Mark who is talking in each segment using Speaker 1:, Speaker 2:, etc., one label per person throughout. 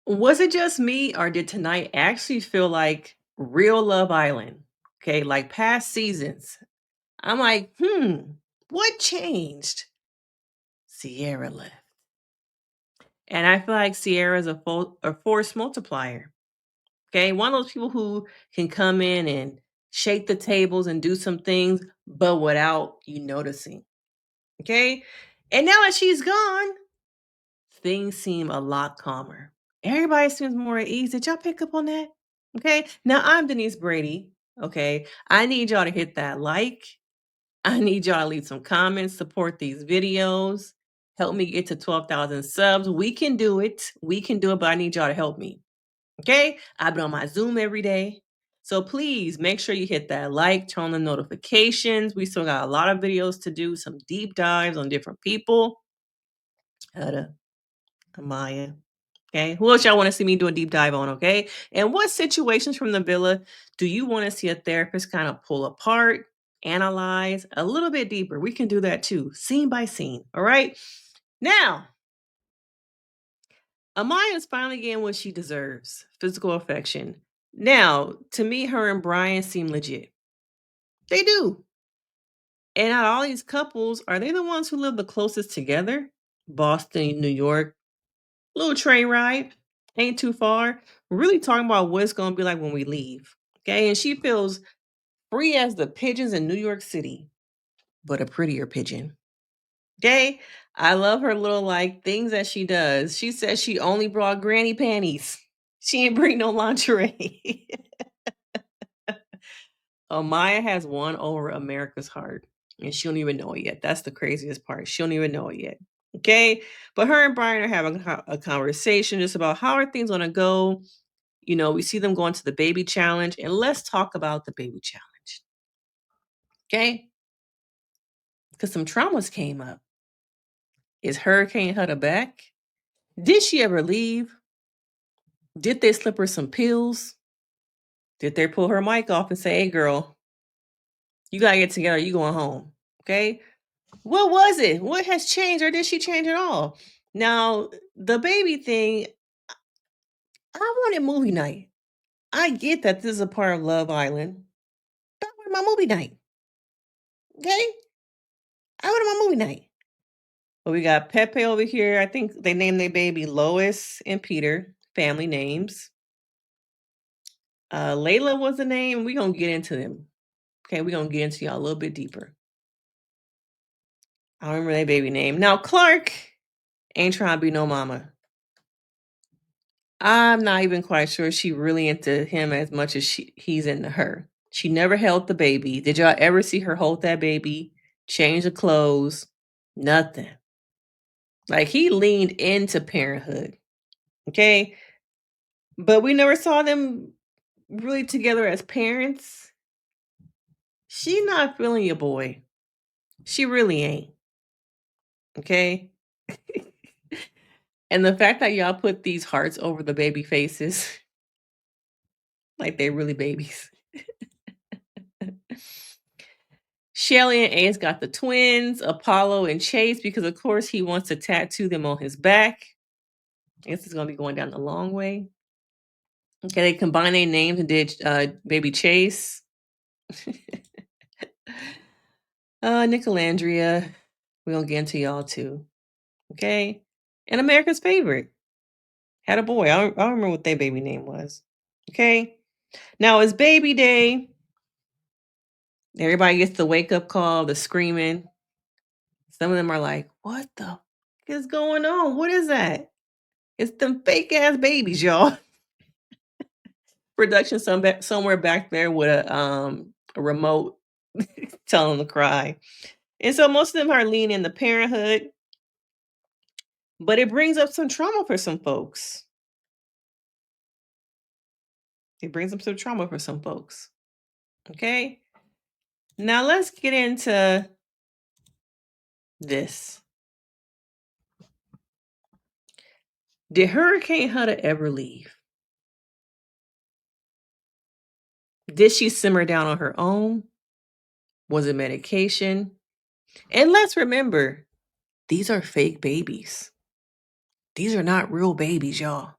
Speaker 1: Was it just me, or did tonight actually feel like real Love Island? Okay, like past seasons. I'm like, what changed? Sierra left. And I feel like Sierra's a force multiplier. Okay, one of those people who can come in and shake the tables and do some things, but without you noticing. Okay, and now that she's gone, things seem a lot calmer. Everybody seems more at ease. Did y'all pick up on that? Okay. Now I'm Denise Brady. Okay. I need y'all to hit that like. I need y'all to leave some comments, support these videos, help me get to 12,000 subs. We can do it. We can do it, but I need y'all to help me. Okay. I've been on my Zoom every day. So please make sure you hit that like, turn on the notifications. We still got a lot of videos to do, some deep dives on different people. Huda, Amaya. Okay. Who else y'all want to see me do a deep dive on? Okay. And what situations from the villa do you want to see a therapist kind of pull apart, analyze a little bit deeper? We can do that too, scene by scene. All right. Now, Amaya is finally getting what she deserves, physical affection. Now, to me, her and Bryan seem legit. They do. And out of all these couples, are they the ones who live the closest together? Boston, New York, little train ride, ain't too far. We're really talking about what it's gonna be like when we leave. Okay. And she feels free as the pigeons in New York City, but a prettier pigeon. Okay. I love her little like things that she does. She says she only brought granny panties. She ain't bring no lingerie. Maya has won over America's heart, and she don't even know it yet. That's the craziest part. She don't even know it yet. Okay, but her and Bryan are having a conversation just about how are things gonna go. You know, we see them going to the baby challenge, and let's talk about the baby challenge. Okay, because some traumas came up. Is Hurricane Huda back? Did she ever leave? Did they slip her some pills? Did they pull her mic off and say, "Hey, girl, you gotta get together. You going home?" Okay, what was it? What has changed, or did she change at all? Now, the baby thing, I wanted movie night. I get that this is a part of Love Island, but I wanted my movie night. Okay? I wanted my movie night. But we got Pepe over here. I think they named their baby Lois and Peter, family names. Layla was the name. We're going to get into them. Okay, we're going to get into y'all a little bit deeper. I don't remember their baby name. Now, Clarke ain't trying to be no mama. I'm not even quite sure she really into him as much as he's into her. She never held the baby. Did y'all ever see her hold that baby? Change the clothes? Nothing. Like he leaned into parenthood. Okay. But we never saw them really together as parents. She not feeling your boy. She really ain't. Okay. And the fact that y'all put these hearts over the baby faces, like they really babies. Chelley and Ace got the twins, Apollo and Chase, because of course he wants to tattoo them on his back. I guess it's gonna be going down the long way. Okay, they combined their names and did baby Chase. Nick Alandria. We're gonna get into y'all too. Okay. And America's favorite. Had a boy. I don't remember what their baby name was. Okay. Now it's baby day. Everybody gets the wake up call, the screaming. Some of them are like, what the is going on? What is that? It's them fake ass babies, y'all. Production somewhere back there with a remote telling them to cry. And so most of them are leaning into parenthood, but it brings up some trauma for some folks. It brings up some trauma for some folks. Okay. Now let's get into this. Did Hurricane Huda ever leave? Did she simmer down on her own? Was it medication? And let's remember, these are fake babies. These are not real babies, y'all.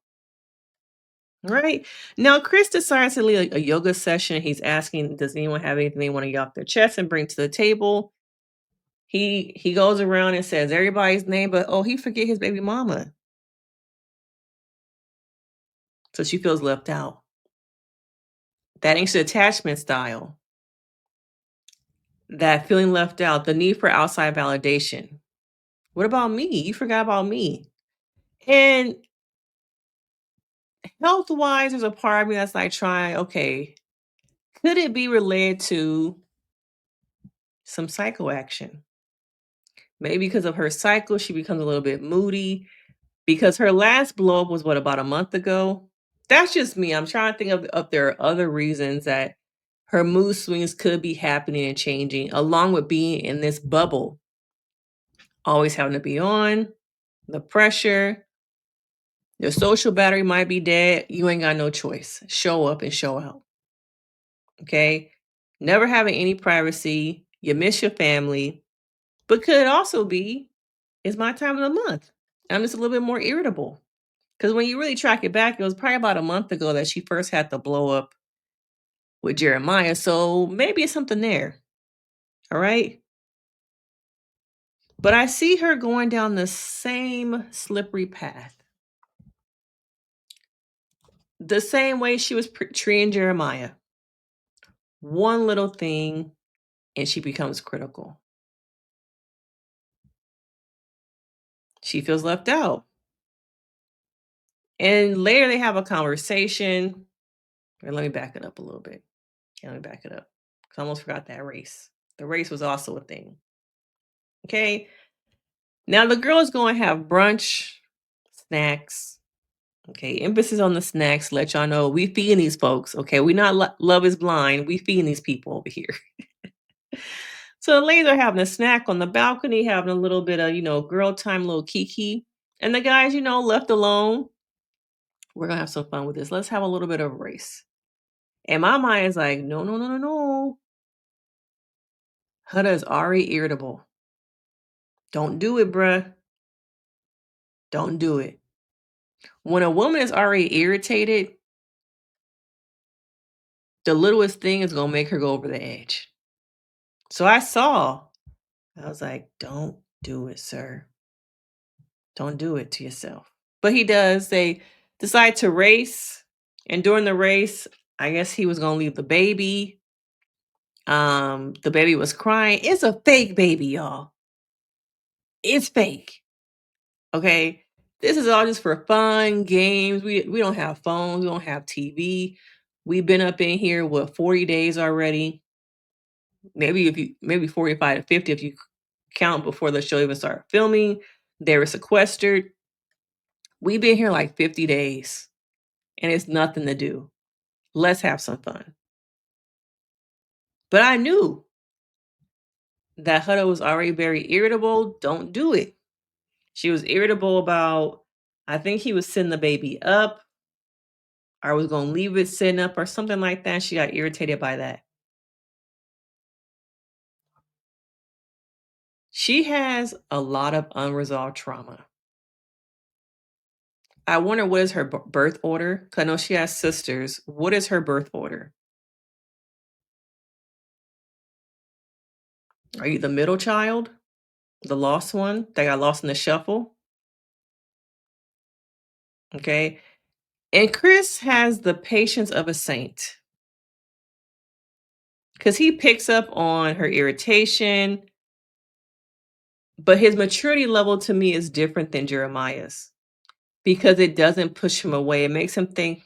Speaker 1: Right? Now, Chris decides to lead a yoga session. He's asking, does anyone have anything they want to get off their chest and bring to the table? He goes around and says everybody's name, but he forget his baby mama. So she feels left out. That anxious attachment style, that feeling left out, the need for outside validation. What about me? You forgot about me. And health wise, there's a part of me that's like trying, okay, could it be related to some psycho action? Maybe because of her cycle, she becomes a little bit moody. Because her last blow up was what, about a month ago? That's just me. I'm trying to think of if there are other reasons that her mood swings could be happening and changing, along with being in this bubble, always having to be on, the pressure, your social battery might be dead. You ain't got no choice. Show up and show out. Okay? Never having any privacy. You miss your family. But could also be, it's my time of the month. I'm just a little bit more irritable. Because when you really track it back, it was probably about a month ago that she first had the blow up with Jeremiah. So maybe it's something there. All right. But I see her going down the same slippery path. The same way she was treating Jeremiah. One little thing and she becomes critical. She feels left out. And later they have a conversation. Or let me back it up a little bit. Yeah, let me back it up. Because I almost forgot that race. The race was also a thing. Okay. Now the girls going to have brunch, snacks. Okay, emphasis on the snacks. Let y'all know we feeding these folks. Okay, we not love is blind. We feeding these people over here. So the ladies are having a snack on the balcony, having a little bit of girl time, little kiki, and the guys left alone. We're gonna have some fun with this. Let's have a little bit of a race. And my mind is like, no, no, no, no, no. Huda is already irritable. Don't do it, bruh. Don't do it. When a woman is already irritated, the littlest thing is gonna make her go over the edge. So I was like, don't do it, sir. Don't do it to yourself. But he does. They decide to race. And during the race, I guess he was gonna leave the baby. The baby was crying. It's a fake baby, y'all. It's fake. Okay. This is all just for fun, games. We don't have phones, we don't have TV. We've been up in here, 40 days already? Maybe 45 to 50 if you count before the show even started filming. They were sequestered. We've been here like 50 days and it's nothing to do. Let's have some fun. But I knew that Huda was already very irritable. Don't do it. She was irritable about, I think he was sitting the baby up. I was going to leave it sitting up or something like that. She got irritated by that. She has a lot of unresolved trauma. I wonder what is her birth order? Because I know she has sisters. What is her birth order? Are you the middle child? The lost one that got lost in the shuffle? Okay. And Chris has the patience of a saint because he picks up on her irritation, but his maturity level to me is different than Jeremiah's because it doesn't push him away. It makes him think,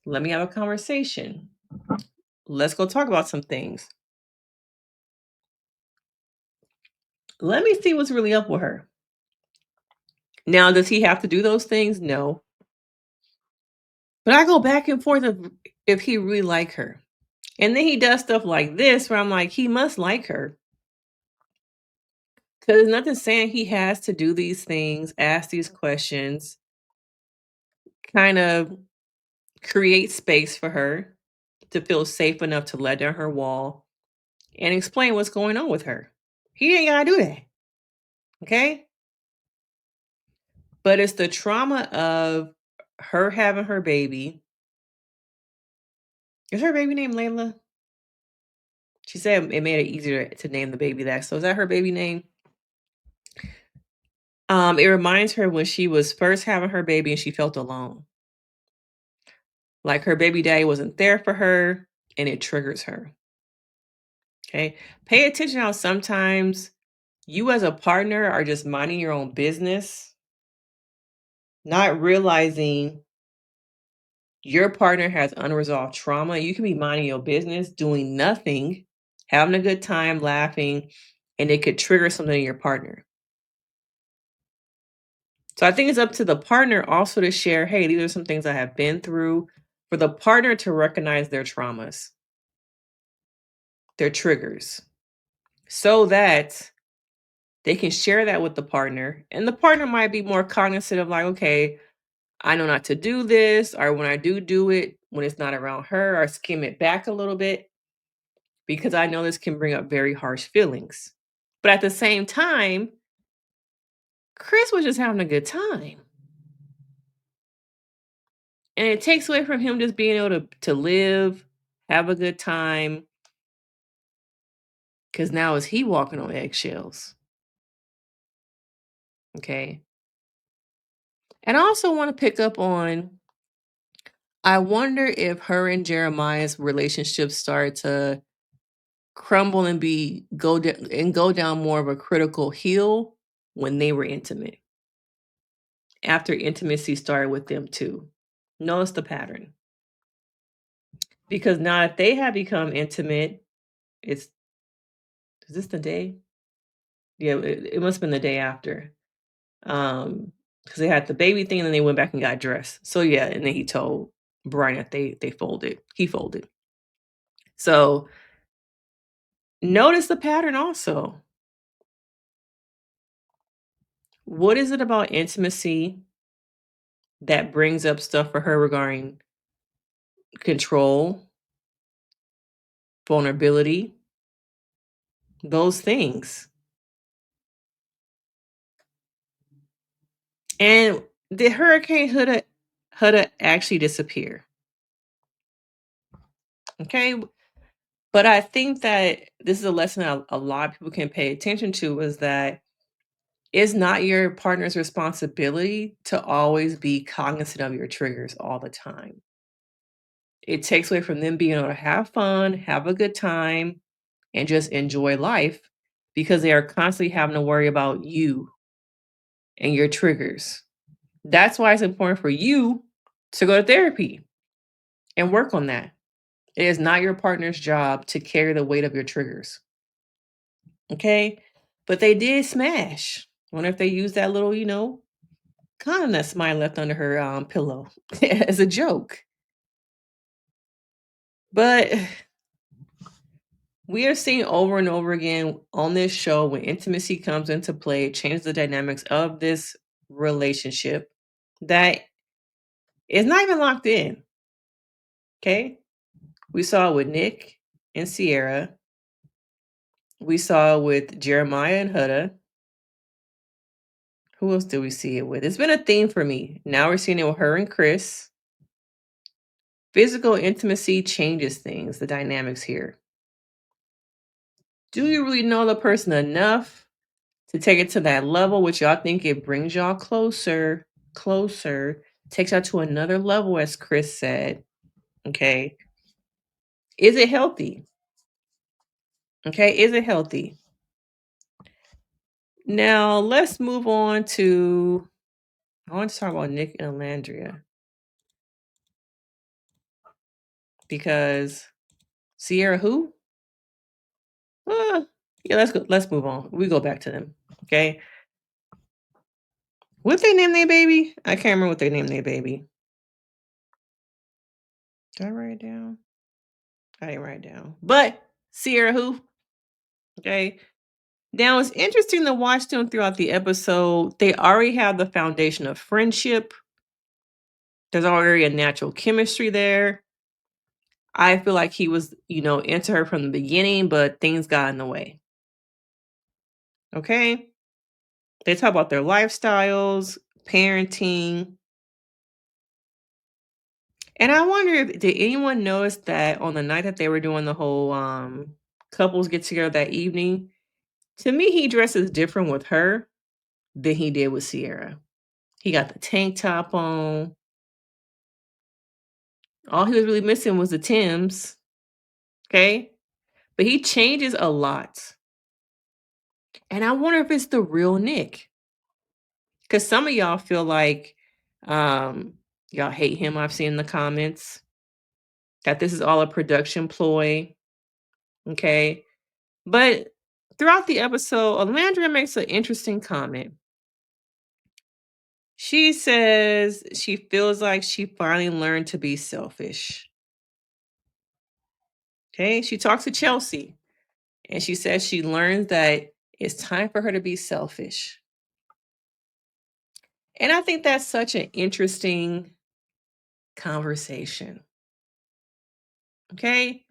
Speaker 1: let me have a conversation. Let's go talk about some things. Let me see what's really up with her. Now, does he have to do those things? No. But I go back and forth if he really like her. And then he does stuff like this where I'm like, he must like her. Because there's nothing saying he has to do these things, ask these questions, kind of create space for her to feel safe enough to let down her wall and explain what's going on with her. He ain't got to do that. Okay? But it's the trauma of her having her baby. Is her baby named Layla? She said it made it easier to name the baby that. So is that her baby name? It reminds her when she was first having her baby and she felt alone. Like her baby daddy wasn't there for her and it triggers her. Okay. Pay attention how sometimes you as a partner are just minding your own business, not realizing your partner has unresolved trauma. You can be minding your business, doing nothing, having a good time, laughing, and it could trigger something in your partner. So I think it's up to the partner also to share, hey, these are some things I have been through, for the partner to recognize their traumas, their triggers, so that they can share that with the partner. And the partner might be more cognizant of like, okay, I know not to do this, or when I do it, when it's not around her, or skim it back a little bit, because I know this can bring up very harsh feelings. But at the same time, Chris was just having a good time. And it takes away from him just being able to live, have a good time, because now is he walking on eggshells. Okay. And I also want to pick up on, I wonder if her and Jeremiah's relationship started to crumble and go down more of a critical heel when they were intimate. After intimacy started with them too. Notice the pattern. Because now if they have become intimate, it's is this the day? Yeah, it must have been the day after. Because they had the baby thing and then they went back and got dressed. So yeah, and then he told Bryan that they folded. He folded. So notice the pattern also. What is it about intimacy that brings up stuff for her regarding control, vulnerability, those things? And did Hurricane Huda actually disappear? Okay. But I think that this is a lesson a lot of people can pay attention to, is that it's not your partner's responsibility to always be cognizant of your triggers all the time. It takes away from them being able to have fun, have a good time, and just enjoy life, because they are constantly having to worry about you and your triggers. That's why it's important for you to go to therapy and work on that. It is not your partner's job to carry the weight of your triggers. Okay? But they did smash. Wonder if they used that little, condom that Smile left under her pillow as a joke. But we are seeing over and over again on this show, when intimacy comes into play, it changes the dynamics of this relationship that is not even locked in. Okay? We saw it with Nick and Sierra. We saw it with Jeremiah and Huda. Who else did we see it with? It's been a theme for me. Now we're seeing it with her and Chris. Physical intimacy changes things, the dynamics here. Do you really know the person enough to take it to that level, which y'all think it brings y'all closer, takes y'all to another level, as Chris said? Okay. Is it healthy? Okay. Is it healthy? Now let's move on to, I want to talk about Nick and Alandria, because Sierra who? Yeah, let's go. Let's move on. We go back to them. Okay. What they name their baby? I can't remember what they named their baby. Did I write it down? I didn't write it down. But Sierra who? Okay. Now it's interesting to watch them throughout the episode. They already have the foundation of friendship. There's already a natural chemistry there. I feel like he was, into her from the beginning, but things got in the way. Okay. They talk about their lifestyles, parenting. And I wonder if did anyone notice that on the night that they were doing the whole couples get together that evening, to me he dresses different with her than he did with Sierra. He got the tank top on. All he was really missing was the Timbs, okay? But he changes a lot. And I wonder if it's the real Nick. Because some of y'all feel like um, y'all hate him, I've seen in the comments, that this is all a production ploy, okay? But throughout the episode, Alandria makes an interesting comment. She says she feels like she finally learned to be selfish. Okay, she talks to Chelsea and she says she learns that it's time for her to be selfish. And I think that's such an interesting conversation. Okay,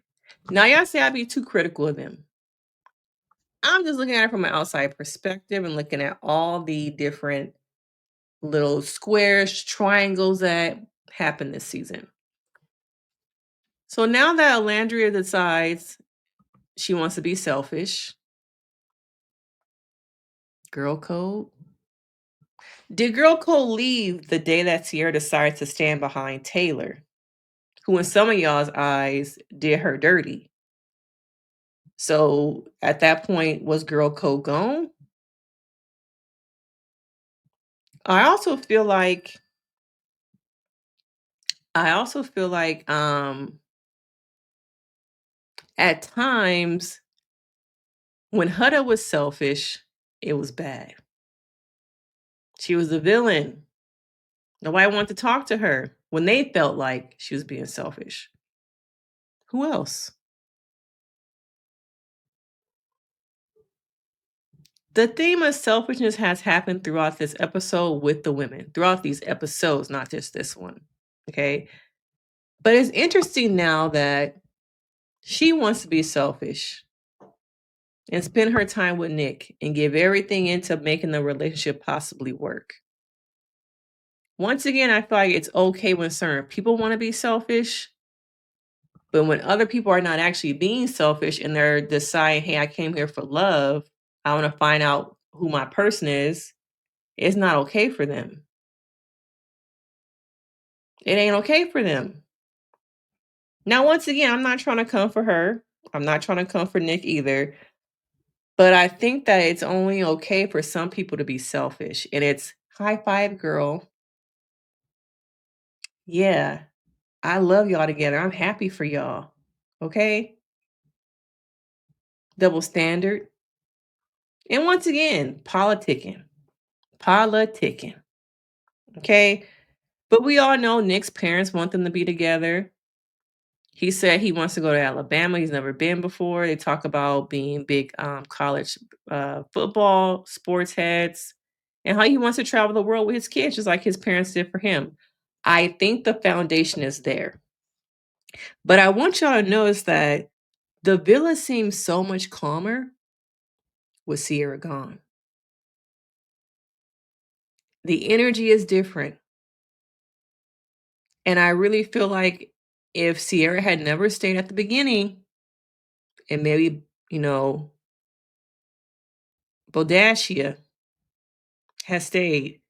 Speaker 1: now y'all say I'd be too critical of them. I'm just looking at it from an outside perspective and looking at all the different little squares, triangles that happened this season. So now that Alandria decides she wants to be selfish, girl code. Did girl code leave the day that Sierra decided to stand behind Taylor, who in some of y'all's eyes did her dirty? So at that point, was girl code gone? I also feel like at times when Huda was selfish, it was bad. She was the villain. Nobody wanted to talk to her when they felt like she was being selfish. Who else? The theme of selfishness has happened throughout this episode with the women, throughout these episodes, not just this one. Okay. But it's interesting now that she wants to be selfish and spend her time with Nick and give everything into making the relationship possibly work. Once again, I feel like it's okay when certain people want to be selfish, but when other people are not actually being selfish and they're deciding, hey, I came here for love, I want to find out who my person is, it's not okay for them. It ain't okay for them. Now, once again, I'm not trying to come for her. I'm not trying to come for Nick either. But I think that it's only okay for some people to be selfish. And it's high five, girl. Yeah, I love y'all together. I'm happy for y'all. Okay? Double standard. And once again, politicking. Politicking. Okay? But we all know Nick's parents want them to be together. He said he wants to go to Alabama. He's never been before. They talk about being big college football sports heads and how he wants to travel the world with his kids, just like his parents did for him. I think the foundation is there. But I want y'all to notice that the villa seems so much calmer with Sierra gone. The energy is different. And I really feel like if Sierra had never stayed at the beginning and maybe, Bodacia had stayed,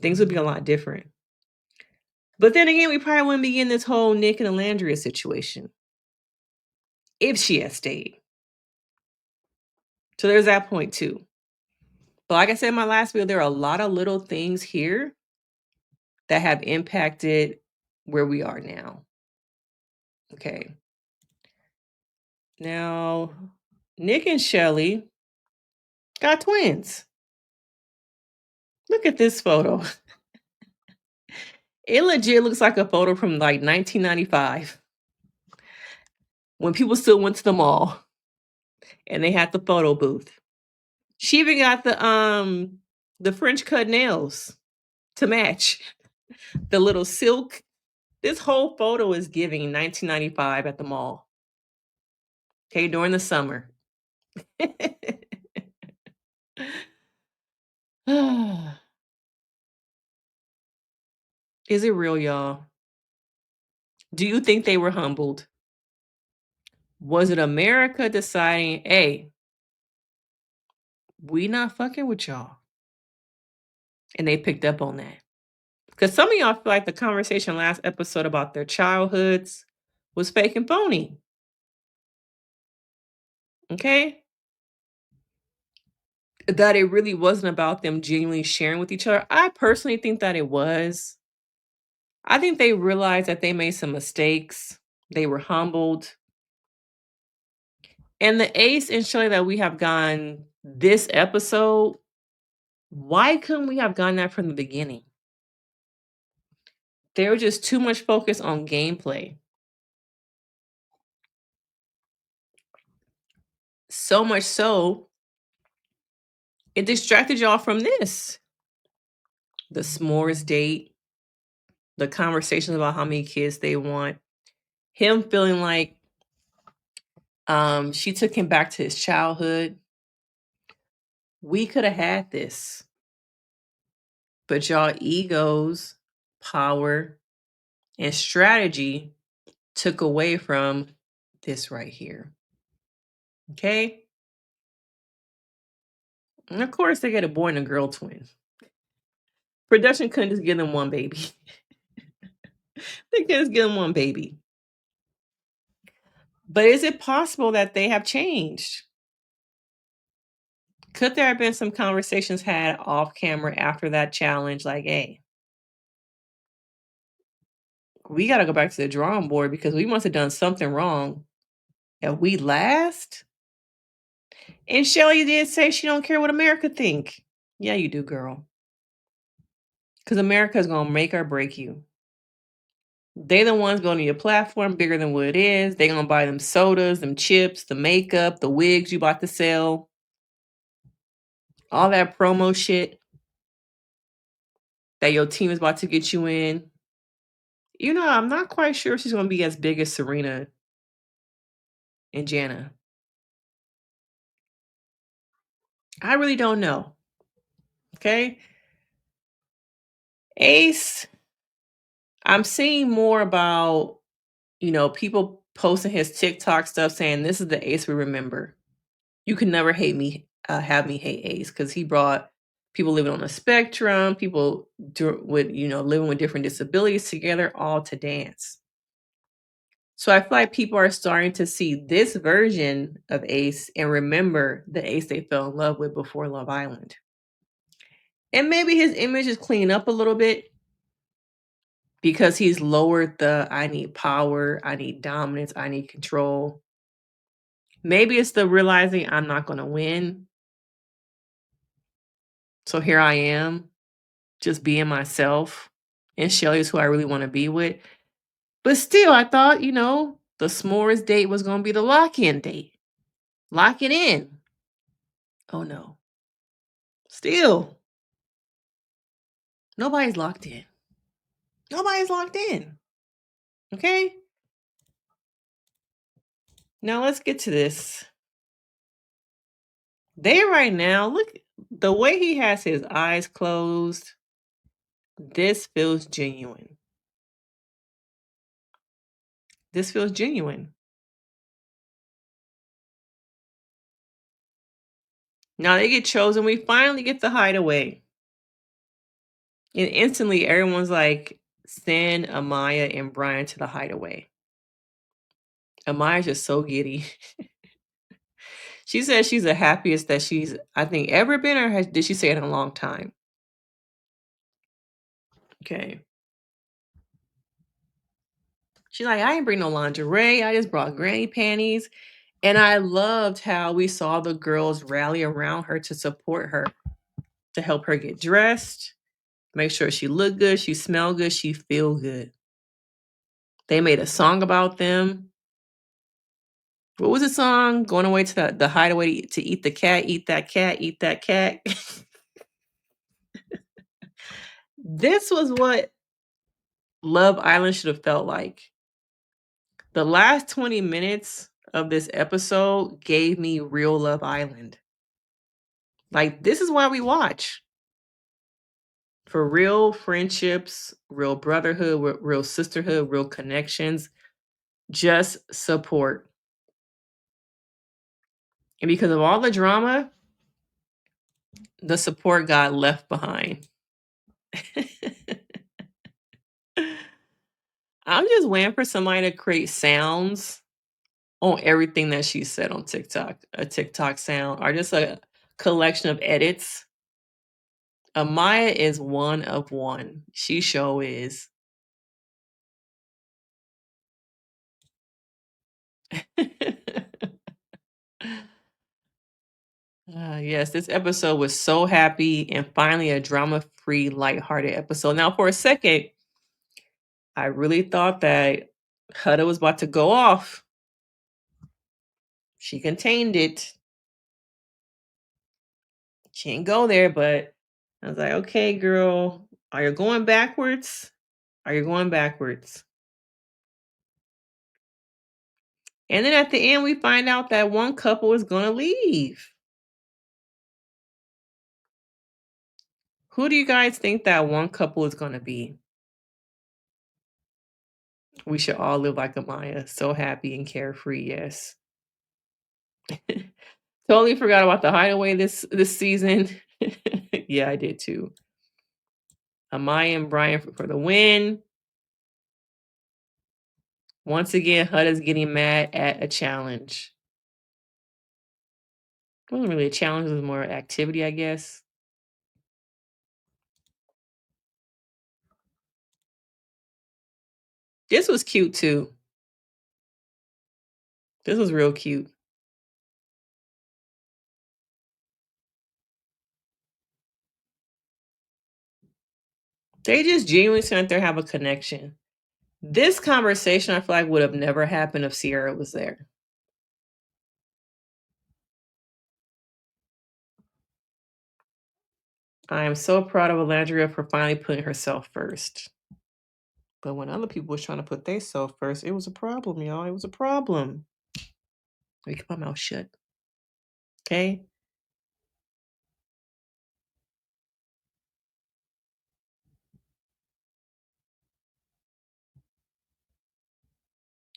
Speaker 1: things would be a lot different. But then again, we probably wouldn't be in this whole Nick and Alandria situation if she had stayed. So there's that point too. But like I said in my last video, there are a lot of little things here that have impacted where we are now. Okay. Now, Nick and Chelley got twins. Look at this photo. It legit looks like a photo from like 1995 when people still went to the mall and they had the photo booth. She even got the French cut nails to match the little silk. This whole photo is giving 1995 at the mall. Okay, during the summer. Is it real, y'all? Do you think they were humbled? Was it America deciding, hey, we not fucking with y'all? And they picked up on that. Because some of y'all feel like the conversation last episode about their childhoods was fake and phony. Okay? That it really wasn't about them genuinely sharing with each other. I personally think that it was. I think they realized that they made some mistakes. They were humbled. And the Ace and Chelley that we have gotten this episode, why couldn't we have gotten that from the beginning? There was just too much focus on gameplay. So much so, it distracted y'all from this. The s'mores date, the conversations about how many kids they want, him feeling like she took him back to his childhood. We could have had this. But y'all egos, power, and strategy took away from this right here. Okay? And of course, they get a boy and a girl twin. Production couldn't just give them one baby. They couldn't just give them one baby. But is it possible that they have changed? Could there have been some conversations had off camera after that challenge? Like, hey, we got to go back to the drawing board because we must have done something wrong. And we last? And Chelley did say she don't care what America think. Yeah, you do, girl. Because America's going to make or break you. They the ones going to your platform bigger than what it is. They going to buy them sodas, them chips, the makeup, the wigs you about to sell. All that promo shit that your team is about to get you in. You know, I'm not quite sure if she's going to be as big as Serena and Jana. I really don't know. Okay? Ace, I'm seeing more about, people posting his TikTok stuff saying this is the Ace we remember. You can never hate me, have me hate Ace because he brought people living on the spectrum, people with, living with different disabilities together all to dance. So I feel like people are starting to see this version of Ace and remember the Ace they fell in love with before Love Island. And maybe his image is cleaning up a little bit because he's lowered the I need power, I need dominance, I need control. Maybe it's the realizing I'm not going to win. So here I am, just being myself. And Chelley is who I really want to be with. But still, I thought, the s'mores date was going to be the lock-in date. Lock it in. Oh, no. Still, nobody's locked in. Nobody's locked in. Okay? Now let's get to this. They right now, look, the way he has his eyes closed, this feels genuine. This feels genuine. Now they get chosen. We finally get the hideaway. And instantly everyone's like, send Amaya and Bryan to the hideaway. Amaya's just so giddy. She says she's the happiest that she's, I think, ever been, or did she say it in a long time? Okay. She's like, I didn't bring no lingerie. I just brought granny panties. And I loved how we saw the girls rally around her to support her, to help her get dressed, make sure she looked good, she smelled good, she feel good. They made a song about them. What was the song? Going away to the hideaway to eat the cat, eat that cat, eat that cat. This was what Love Island should have felt like. The last 20 minutes of this episode gave me real Love Island. Like, this is why we watch. For real friendships, real brotherhood, real sisterhood, real connections, just support. And because of all the drama, the support got left behind. I'm just waiting for somebody to create sounds on everything that she said on TikTok. A TikTok sound or just a collection of edits. Amaya is one of one. She sure is. Yes, this episode was so happy and finally a drama-free, lighthearted episode. Now, for a second, I really thought that Huda was about to go off. She contained it. She didn't go there, but I was like, okay, girl, are you going backwards? Are you going backwards? And then at the end, we find out that one couple is going to leave. Who do you guys think that one couple is going to be? We should all live like Amaya, so happy and carefree, yes. Totally forgot about the Hideaway this season. Yeah, I did too. Amaya and Bryan for the win. Once again, Huda's getting mad at a challenge. It wasn't really a challenge, it was more activity, I guess. This was cute too. This was real cute. They just genuinely seem like they have a connection. This conversation, I feel like, would have never happened if Sierra was there. I am so proud of Olandria for finally putting herself first. But when other people was trying to put themselves first, it was a problem, y'all. It was a problem. Let me keep my mouth shut. Okay?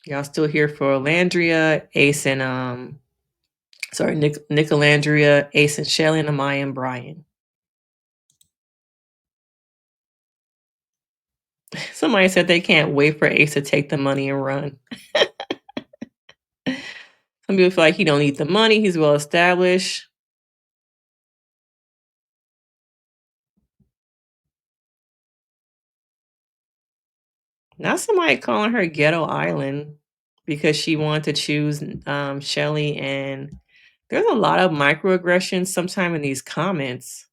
Speaker 1: Y'all still here for Olandria, Ace and Nick Olandria, Ace and Chelley, and Amaya and Bryan. Somebody said they can't wait for Ace to take the money and run. Some people feel like he don't need the money. He's well established. Now somebody calling her Ghetto Island because she wanted to choose Chelley, and there's a lot of microaggressions sometime in these comments.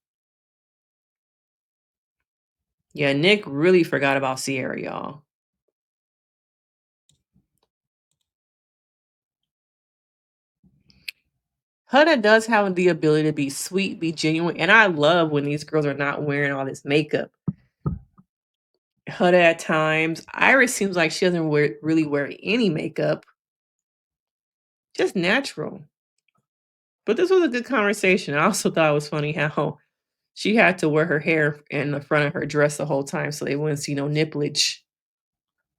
Speaker 1: Yeah, Nick really forgot about Sierra, y'all. Huda does have the ability to be sweet, be genuine, and I love when these girls are not wearing all this makeup. Huda at times. Iris seems like she doesn't really wear any makeup. Just natural. But this was a good conversation. I also thought it was funny how she had to wear her hair in the front of her dress the whole time so they wouldn't see no nipplage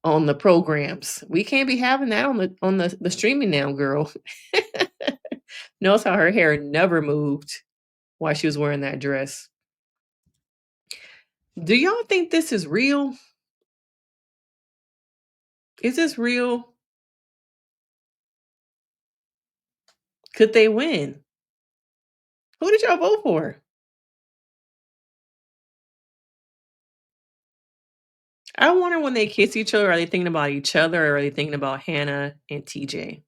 Speaker 1: on the programs. We can't be having that on the streaming now, girl. Notice how her hair never moved while she was wearing that dress. Do y'all think this is real? Is this real? Could they win? Who did y'all vote for? I wonder when they kiss each other, are they thinking about each other or are they thinking about Hannah and TJ?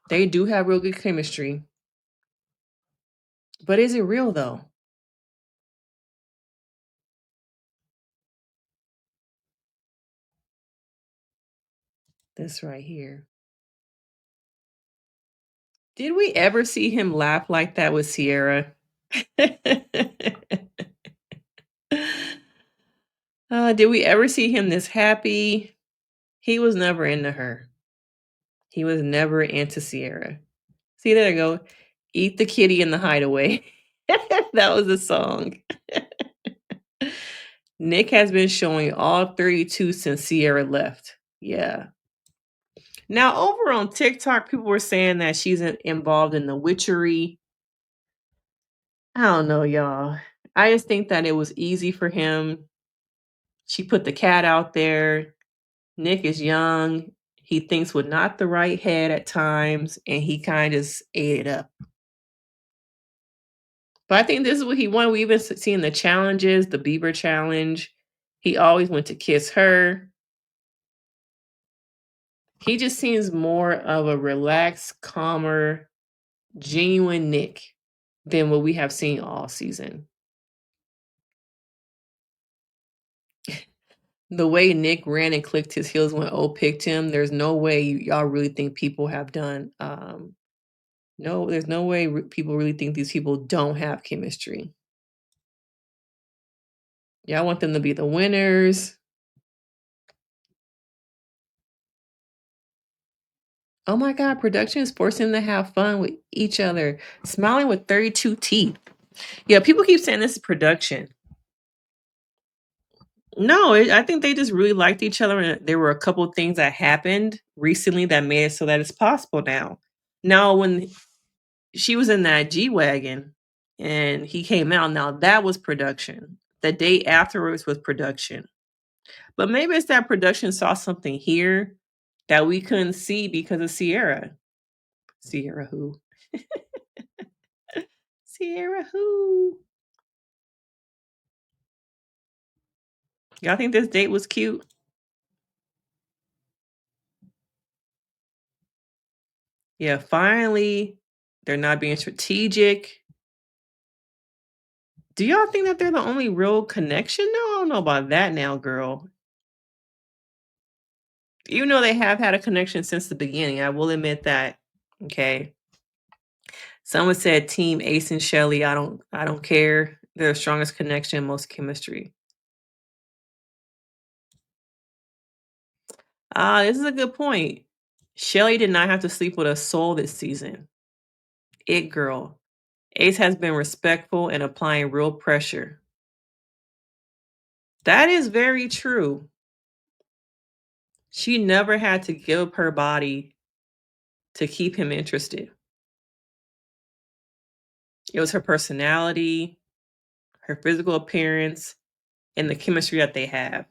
Speaker 1: They do have real good chemistry. But is it real though? This right here. Did we ever see him laugh like that with Sierra? Did we ever see him this happy? He was never into her. He was never into Sierra. See, there you go. Eat the Kitty in the Hideaway. That was the song. Nick has been showing all 32 since Sierra left. Yeah. Now, over on TikTok, people were saying that she's involved in the witchery. I don't know, y'all. I just think that it was easy for him. She put the cat out there. Nick is young. He thinks with not the right head at times, and he kind of just ate it up. But I think this is what he wanted. We even seen the challenges, the Bieber challenge. He always went to kiss her. He just seems more of a relaxed, calmer, genuine Nick than what we have seen all season. The way Nick ran and clicked his heels when O picked him, there's no way y'all really think people have done. No, there's no way people really think these people don't have chemistry. Y'all want them to be the winners. Oh my God, production is forcing them to have fun with each other, smiling with 32 teeth. Yeah, people keep saying this is production. No, I think they just really liked each other, and there were a couple of things that happened recently that made it so that it's possible now. Now, when she was in that G-Wagon and he came out, now that was production. The day afterwards was production. But maybe it's that production saw something here that we couldn't see because of Sierra. Sierra who? Sierra who? Y'all think this date was cute? Yeah, finally, they're not being strategic. Do y'all think that they're the only real connection? No, I don't know about that now, girl. Even though they have had a connection since the beginning, I will admit that. Okay. Someone said Team Ace and Chelley. I don't care. They're the strongest connection, most chemistry. This is a good point. Chelley did not have to sleep with a soul this season. It girl. Ace has been respectful and applying real pressure. That is very true. She never had to give up her body to keep him interested. It was her personality, her physical appearance, and the chemistry that they have.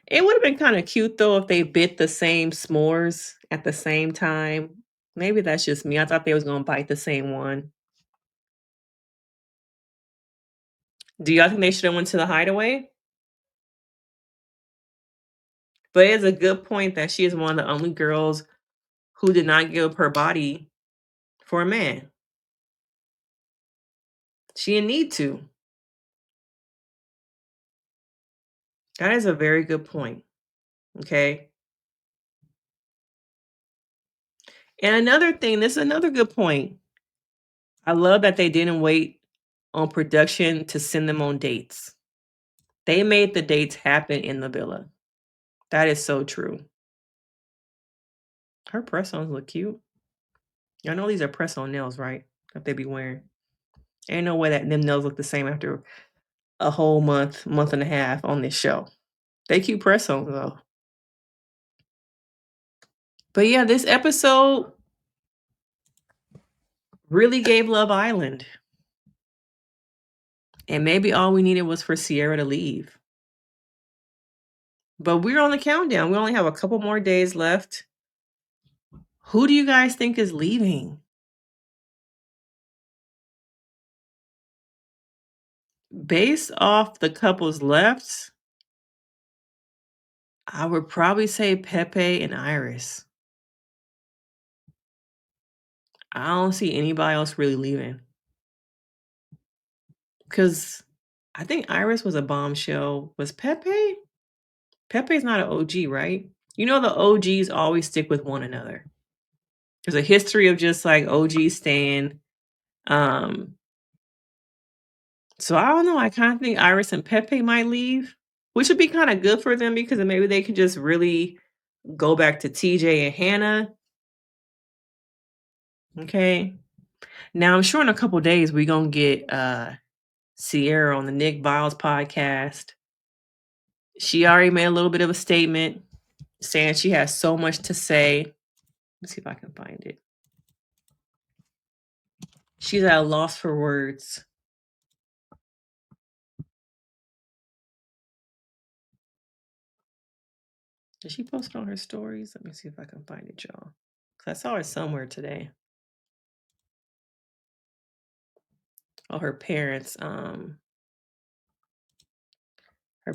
Speaker 1: It would have been kind of cute though if they bit the same s'mores at the same time. Maybe that's just me. I thought they was gonna bite the same one. Do y'all think they should have went to the Hideaway? But it's a good point that she is one of the only girls who did not give up her body for a man. She didn't need to. That is a very good point. Okay. And another thing, this is another good point. I love that they didn't wait on production to send them on dates. They made the dates happen in the villa. That is so true. Her press-ons look cute. Y'all know these are press-on nails, right? That they be wearing. Ain't no way that them nails look the same after a whole month and a half on this show. They cute press-ons though. But yeah, this episode really gave Love Island. And maybe all we needed was for Sierra to leave. But we're on the countdown. We only have a couple more days left. Who do you guys think is leaving? Based off the couples left, I would probably say Pepe and Iris. I don't see anybody else really leaving. Because I think Iris was a bombshell. Was Pepe? Pepe's not an OG, right? You know the OGs always stick with one another. There's a history of just like OGs staying. So I don't know. I kind of think Iris and Pepe might leave, which would be kind of good for them because then maybe they could just really go back to TJ and Hannah. Okay. Now I'm sure in a couple days we're gonna get Sierra on the Nick Viles podcast. She already made a little bit of a statement saying she has so much to say. Let's see if I can find it. She's at a loss for words. Did she post it on her stories? Let me see if I can find it, y'all. Because I saw it somewhere today. Oh, her parents. Her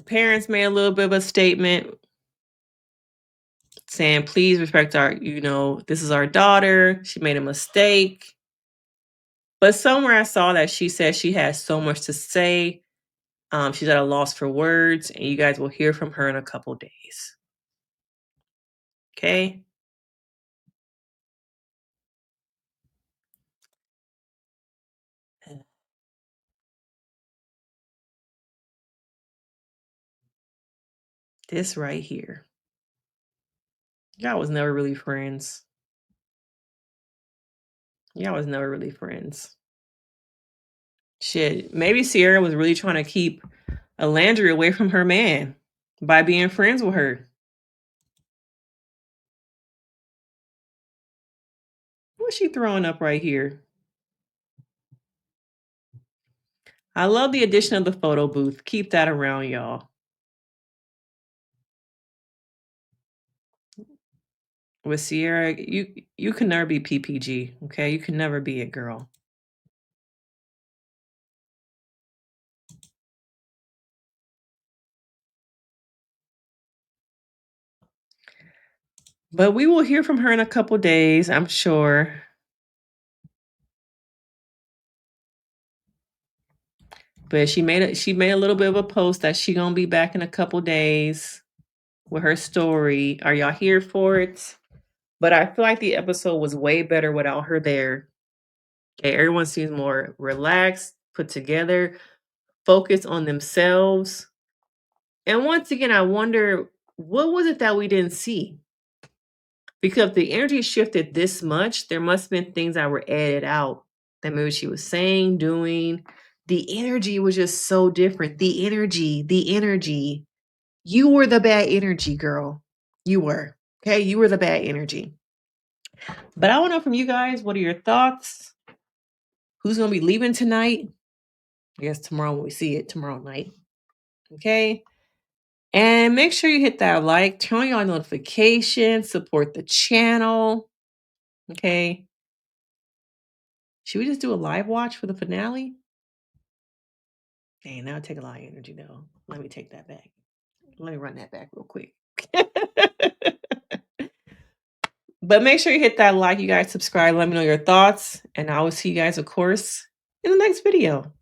Speaker 1: parents made a little bit of a statement saying, please respect our, this is our daughter. She made a mistake. But somewhere I saw that she said she has so much to say. She's at a loss for words, and you guys will hear from her in a couple days. Okay? This right here. Y'all was never really friends. Y'all was never really friends. Shit, maybe Sierra was really trying to keep Alandria away from her man by being friends with her. What's she throwing up right here? I love the addition of the photo booth. Keep that around, y'all. With Sierra, you can never be PPG, okay? You can never be it, girl. But we will hear from her in a couple days, I'm sure. But she made a little bit of a post that she gonna be back in a couple days with her story. Are y'all here for it? But I feel like the episode was way better without her there. Okay, everyone seems more relaxed, put together, focused on themselves. And once again, I wonder, what was it that we didn't see? Because if the energy shifted this much, there must have been things that were added out that maybe she was saying, doing. The energy was just so different. The energy. You were the bad energy, girl. You were. Okay, you were the bad energy. But I want to know from you guys, what are your thoughts? Who's going to be leaving tonight? I guess tomorrow when we see it, tomorrow night. Okay. And make sure you hit that like, turn on your notifications, support the channel. Okay. Should we just do a live watch for the finale? Dang, that would take a lot of energy though. Let me take that back. Let me run that back real quick. But make sure you hit that like, you guys subscribe, let me know your thoughts, and I will see you guys, of course, in the next video.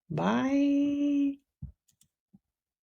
Speaker 1: Bye.